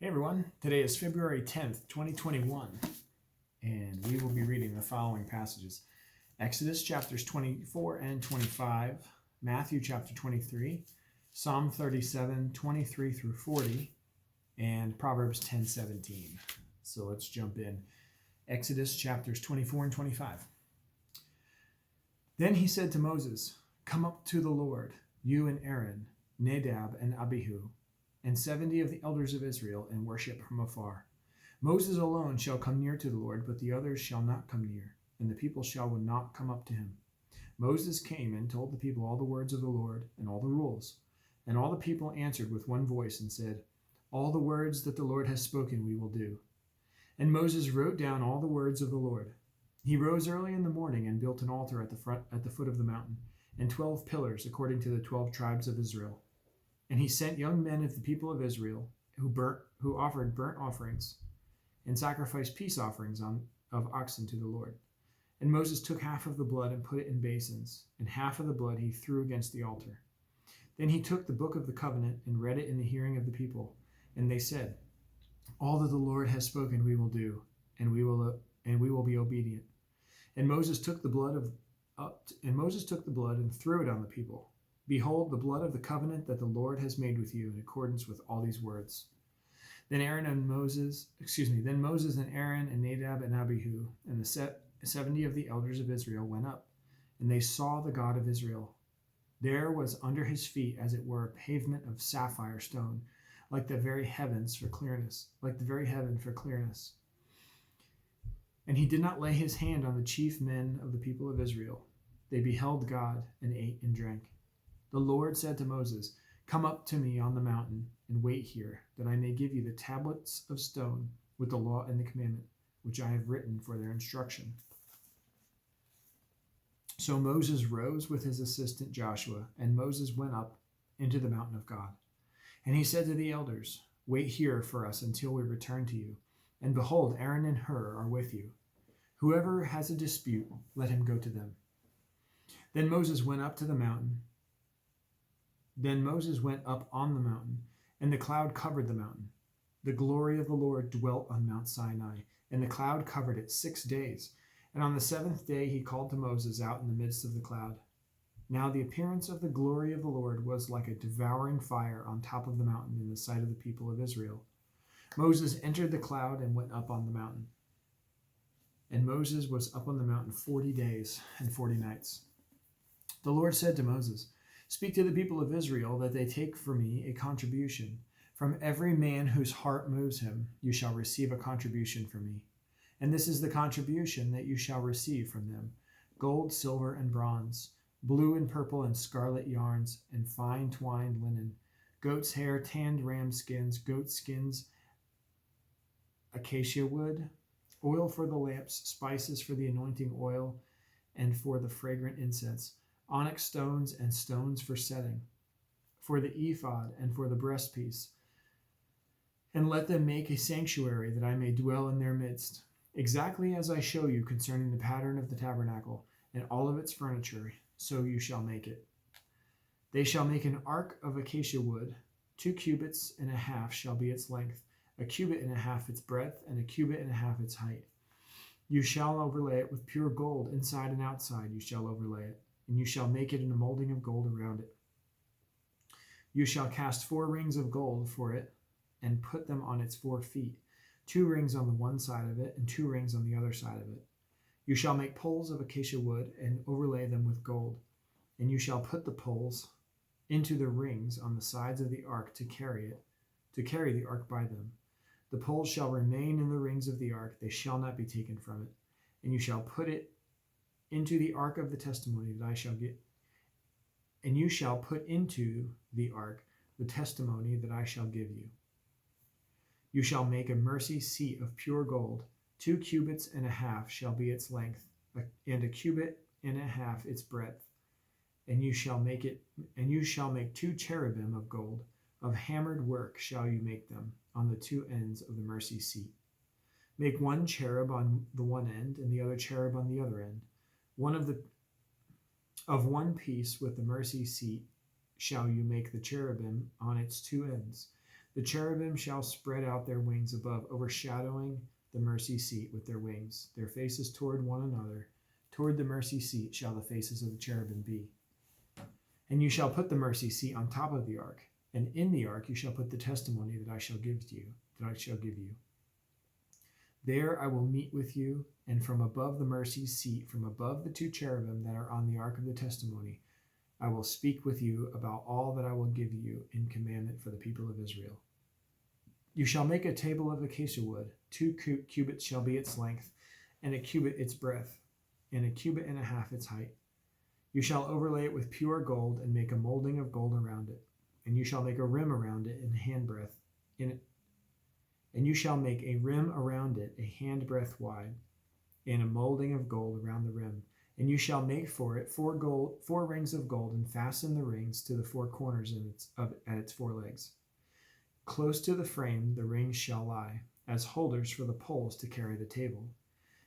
Hey everyone, today is February 10th, 2021, and we will be reading the following passages. Exodus chapters 24 and 25, Matthew chapter 23, Psalm 37, 23 through 40, and Proverbs 10:17. So let's jump in. Exodus chapters 24 and 25. Then he said to Moses, "Come up to the Lord, you and Aaron, Nadab and Abihu, and 70 of the elders of Israel, and worship from afar. Moses alone shall come near to the Lord, but the others shall not come near, and the people shall not come up to him." Moses came and told the people all the words of the Lord and all the rules. And all the people answered with one voice and said, "All the words that the Lord has spoken we will do." And Moses wrote down all the words of the Lord. He rose early in the morning and built an altar at the foot of the mountain, and 12 pillars according to the 12 tribes of Israel. And he sent young men of the people of Israel who offered burnt offerings and sacrificed peace offerings of oxen to the Lord. And Moses took half of the blood and put it in basins, and half of the blood he threw against the altar. Then he took the book of the covenant and read it in the hearing of the people. And they said, "All that the Lord has spoken we will do, and we will be obedient." And Moses took the blood and threw it on the people. "Behold, the blood of the covenant that the Lord has made with you in accordance with all these words." Then Moses and Aaron and Nadab and Abihu and the 70 of the elders of Israel went up, and they saw the God of Israel. There was under his feet, as it were, a pavement of sapphire stone, like the very heaven for clearness. And he did not lay his hand on the chief men of the people of Israel. They beheld God and ate and drank. The Lord said to Moses, "Come up to me on the mountain and wait here, that I may give you the tablets of stone with the law and the commandment, which I have written for their instruction." So Moses rose with his assistant Joshua, and Moses went up into the mountain of God. And he said to the elders, "Wait here for us until we return to you. And behold, Aaron and Hur are with you. Whoever has a dispute, let him go to them." Then Moses went up on the mountain, and the cloud covered the mountain. The glory of the Lord dwelt on Mount Sinai, and the cloud covered it 6 days. And on the 7th day he called to Moses out in the midst of the cloud. Now the appearance of the glory of the Lord was like a devouring fire on top of the mountain in the sight of the people of Israel. Moses entered the cloud and went up on the mountain. And Moses was up on the mountain 40 days and 40 nights. The Lord said to Moses, "Speak to the people of Israel that they take for me a contribution. From every man whose heart moves him, you shall receive a contribution from me. And this is the contribution that you shall receive from them: gold, silver, and bronze, blue and purple and scarlet yarns, and fine twined linen, goat's hair, tanned ram skins, goat skins, acacia wood, oil for the lamps, spices for the anointing oil and for the fragrant incense, onyx stones and stones for setting, for the ephod and for the breastpiece. And let them make a sanctuary that I may dwell in their midst, exactly as I show you concerning the pattern of the tabernacle and all of its furniture, so you shall make it. They shall make an ark of acacia wood. 2 cubits and a half shall be its length, a cubit and a half its breadth, and a cubit and a half its height. You shall overlay it with pure gold, inside and outside you shall overlay it, and you shall make it in a molding of gold around it. You shall cast 4 rings of gold for it, and put them on its 4 feet, 2 rings on the one side of it, and 2 rings on the other side of it. You shall make poles of acacia wood, and overlay them with gold, and you shall put the poles into the rings on the sides of the ark to carry the ark by them. The poles shall remain in the rings of the ark, they shall not be taken from it. And you shall put it into the ark of the testimony that I shall get. And you shall put into the ark the testimony that I shall give you. You shall make a mercy seat of pure gold. 2 cubits and a half shall be its length, and a cubit and a half its breadth. And you shall make 2 cherubim of gold. Of hammered work shall you make them on the 2 ends of the mercy seat. Make 1 cherub on the one end, and the other cherub on the other end. Of one piece with the mercy seat shall you make the cherubim on its 2 ends. The cherubim shall spread out their wings above, overshadowing the mercy seat with their wings. Their faces toward one another. Toward the mercy seat shall the faces of the cherubim be. And you shall put the mercy seat on top of the ark, and in the ark you shall put the testimony that I shall give you. There I will meet with you, and from above the mercy seat, from above the two cherubim that are on the ark of the testimony, I will speak with you about all that I will give you in commandment for the people of Israel. You shall make a table of acacia wood. 2 cubits shall be its length, and a cubit its breadth, and a cubit and a half its height. You shall overlay it with pure gold, and make a molding of gold around it. And you shall make a rim around it in handbreadth in it. And you shall make a rim around it a handbreadth wide, and a molding of gold around the rim. And you shall make for it 4 rings of gold, and fasten the rings to the 4 corners at its 4 legs. Close to the frame the rings shall lie, as holders for the poles to carry the table.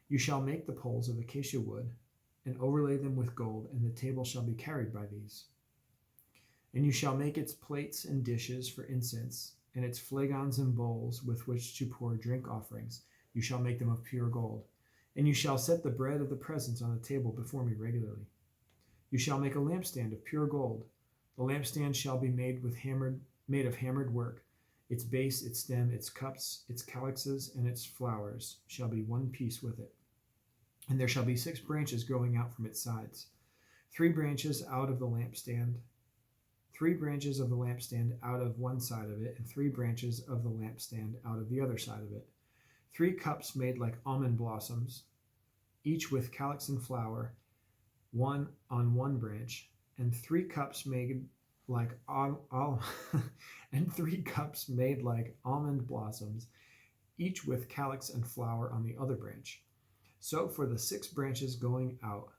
You shall make the poles of acacia wood, and overlay them with gold, and the table shall be carried by these. And you shall make its plates and dishes for incense, and its flagons and bowls with which to pour drink offerings. You shall make them of pure gold. And you shall set the bread of the presence on the table before me regularly. You shall make a lampstand of pure gold. The lampstand shall be made of hammered work. Its base, its stem, its cups, its calyxes, and its flowers shall be one piece with it. And there shall be 6 branches growing out from its sides. 3 branches out of the lampstand. 3 branches of the lampstand out of one side of it, and 3 branches of the lampstand out of the other side of it. 3 cups made like almond blossoms, each with calyx and flower, one on one branch, and 3 cups made like and 3 cups made like almond blossoms, each with calyx and flower on the other branch. So for the 6 branches going out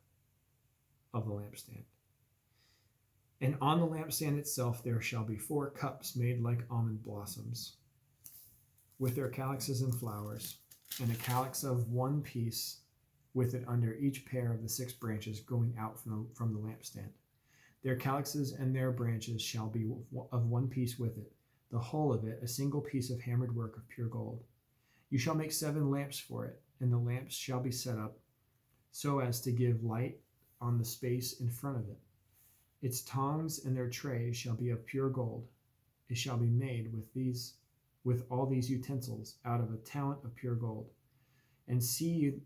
of the lampstand. And on the lampstand itself there shall be 4 cups made like almond blossoms, with their calyxes and flowers, and a calyx of one piece with it under each pair of the 6 branches going out from the lampstand. Their calyxes and their branches shall be of one piece with it, the whole of it a single piece of hammered work of pure gold. You shall make 7 lamps for it, and the lamps shall be set up so as to give light on the space in front of it. Its tongs and their trays shall be of pure gold. It shall be made with all these utensils out of a talent of pure gold. And see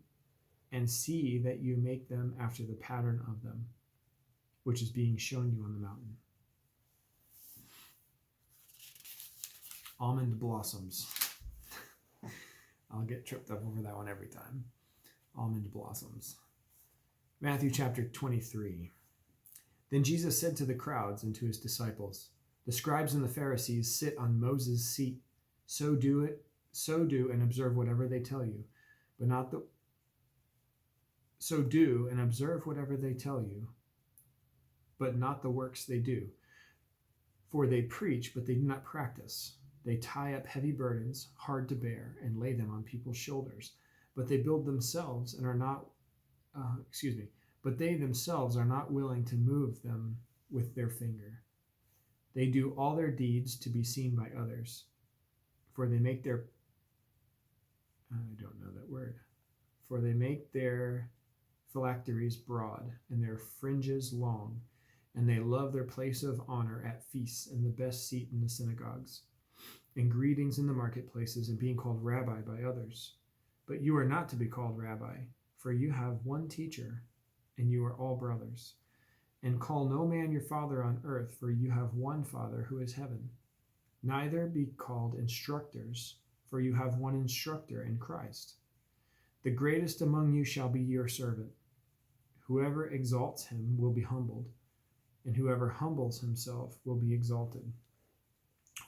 that you make them after the pattern of them, which is being shown you on the mountain. Almond blossoms. I'll get tripped up over that one every time. Almond blossoms. Matthew chapter 23. Then Jesus said to the crowds and to his disciples, "The scribes and the Pharisees sit on Moses' seat. So do and observe whatever they tell you, So do and observe whatever they tell you, but not the works they do. For they preach, but they do not practice. They tie up heavy burdens, hard to bear, and lay them on people's shoulders. But they themselves are not willing to move them with their finger. They do all their deeds to be seen by others. For they make their phylacteries broad and their fringes long, and they love their place of honor at feasts and the best seat in the synagogues, and greetings in the marketplaces, and being called rabbi by others. But you are not to be called rabbi, for you have one teacher, and you are all brothers. And call no man your father on earth, for you have one Father who is heaven. Neither be called instructors, for you have one instructor in Christ. The greatest among you shall be your servant. Whoever exalts him will be humbled, and whoever humbles himself will be exalted.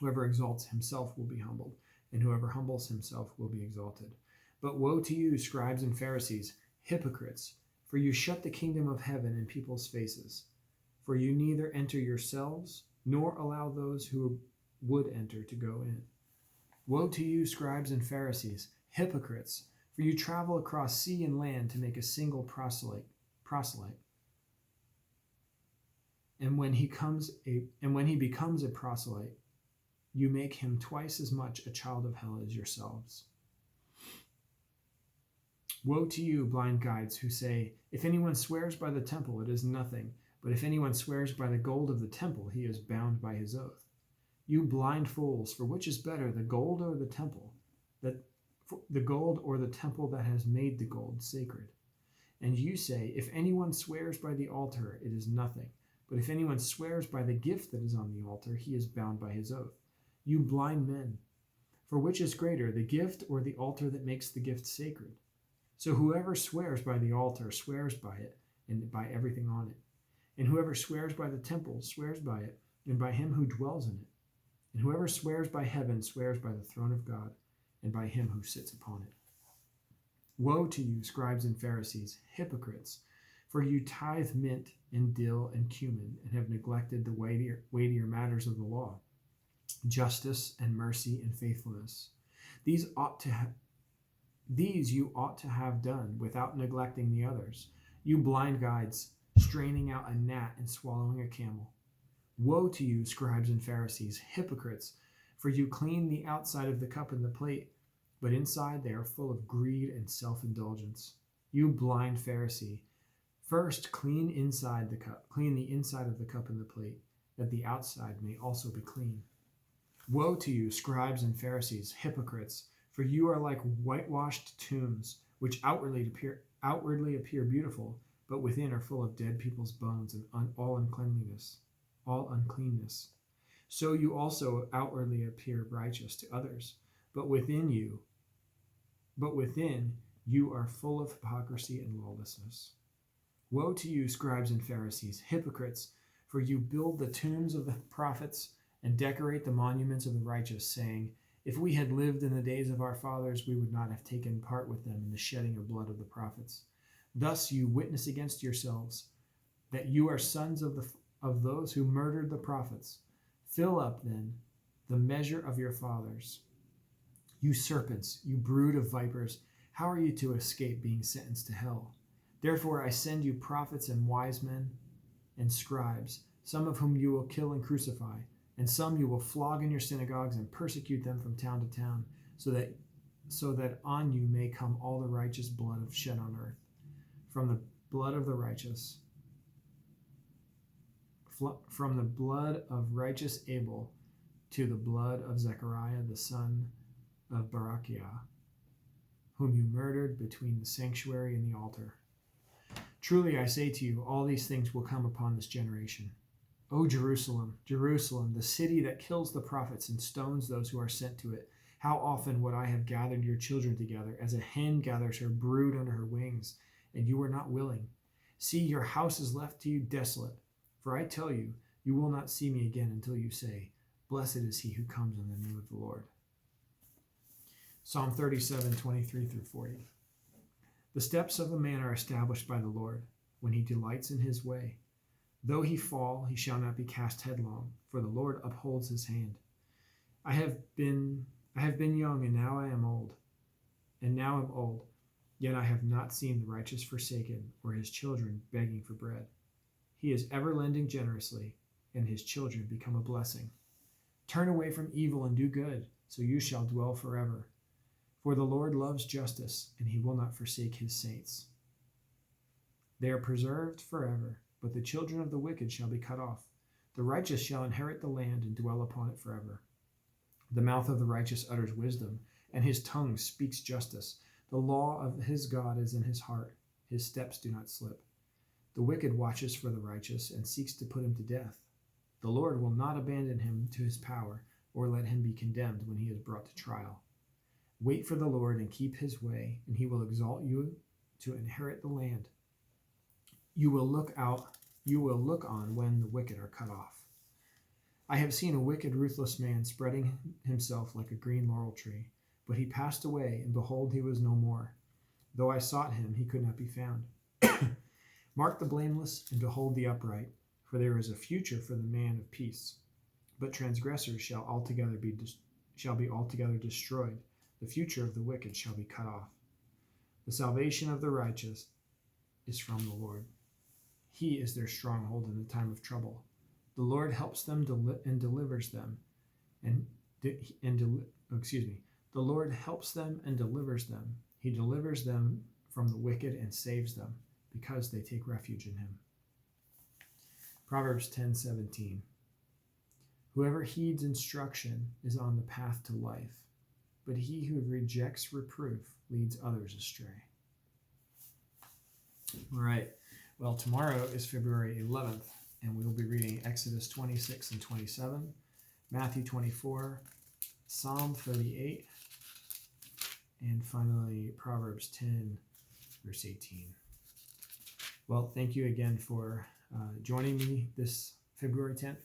Whoever exalts himself will be humbled, and whoever humbles himself will be exalted. But woe to you, scribes and Pharisees, hypocrites, for you shut the kingdom of heaven in people's faces. For you neither enter yourselves, nor allow those who would enter to go in. Woe to you, scribes and Pharisees, hypocrites, for you travel across sea and land to make a single proselyte. And when he becomes a proselyte, you make him twice as much a child of hell as yourselves. Woe to you, blind guides, who say, if anyone swears by the temple, it is nothing. But if anyone swears by the gold of the temple, he is bound by his oath. You blind fools, for which is better, the gold or the temple? The gold or the temple that has made the gold sacred? And you say, if anyone swears by the altar, it is nothing. But if anyone swears by the gift that is on the altar, he is bound by his oath. You blind men, for which is greater, the gift or the altar that makes the gift sacred? So whoever swears by the altar swears by it and by everything on it. And whoever swears by the temple swears by it and by him who dwells in it. And whoever swears by heaven swears by the throne of God and by him who sits upon it. Woe to you, scribes and Pharisees, hypocrites, for you tithe mint and dill and cumin and have neglected the weightier matters of the law, justice and mercy and faithfulness. These you ought to have done without neglecting the others. You blind guides, straining out a gnat and swallowing a camel. Woe to you, scribes and Pharisees, hypocrites, for you clean the outside of the cup and the plate, but inside they are full of greed and self-indulgence. You blind Pharisee, first clean the inside of the cup and the plate, that the outside may also be clean. Woe to you, scribes and Pharisees, hypocrites, for you are like whitewashed tombs, which outwardly appear beautiful, but within are full of dead people's bones and all uncleanness. So you also outwardly appear righteous to others, but within you are full of hypocrisy and lawlessness. Woe to you, scribes and Pharisees, hypocrites, for you build the tombs of the prophets and decorate the monuments of the righteous, saying, if we had lived in the days of our fathers, we would not have taken part with them in the shedding of blood of the prophets. Thus you witness against yourselves that you are sons of those who murdered the prophets. Fill up, then, the measure of your fathers. You serpents, you brood of vipers, how are you to escape being sentenced to hell? Therefore I send you prophets and wise men and scribes, some of whom you will kill and crucify, and some you will flog in your synagogues and persecute them from town to town, so that on you may come all the righteous blood shed on earth, from the blood of the righteous, from the blood of righteous Abel to the blood of Zechariah the son of Barachiah, whom you murdered between the sanctuary and the altar. Truly I say to you, all these things will come upon this generation. O Jerusalem, Jerusalem, the city that kills the prophets and stones those who are sent to it, how often would I have gathered your children together, as a hen gathers her brood under her wings, and you were not willing. See, your house is left to you desolate. For I tell you, you will not see me again until you say, blessed is he who comes in the name of the Lord. Psalm 37, 23 through 40. The steps of a man are established by the Lord, when he delights in his way. Though he fall, he shall not be cast headlong, for the Lord upholds his hand. I have been young, and now I am old. Yet I have not seen the righteous forsaken, or his children begging for bread. He is ever lending generously, and his children become a blessing. Turn away from evil and do good, so you shall dwell forever. For the Lord loves justice, and he will not forsake his saints. They are preserved forever, but the children of the wicked shall be cut off. The righteous shall inherit the land and dwell upon it forever. The mouth of the righteous utters wisdom, and his tongue speaks justice. The law of his God is in his heart. His steps do not slip. The wicked watches for the righteous and seeks to put him to death. The Lord will not abandon him to his power, or let him be condemned when he is brought to trial. Wait for the Lord and keep his way, and he will exalt you to inherit the land. You will look on when the wicked are cut off. I have seen a wicked, ruthless man spreading himself like a green laurel tree, but he passed away, and behold, he was no more. Though I sought him, he could not be found. Mark the blameless, and behold the upright, for there is a future for the man of peace. But transgressors shall be altogether destroyed. The future of the wicked shall be cut off. The salvation of the righteous is from the Lord. He is their stronghold in the time of trouble. The Lord helps them and delivers them, and The Lord helps them and delivers them. He delivers them from the wicked and saves them because they take refuge in him. Proverbs 10:17. Whoever heeds instruction is on the path to life, but he who rejects reproof leads others astray. All right. Well, tomorrow is February 11th, and we will be reading Exodus 26 and 27, Matthew 24, Psalm 38, and finally Proverbs 10, verse 18. Well, thank you again for joining me this February 10th,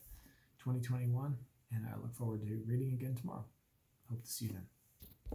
2021, and I look forward to reading again tomorrow. Hope to see you then.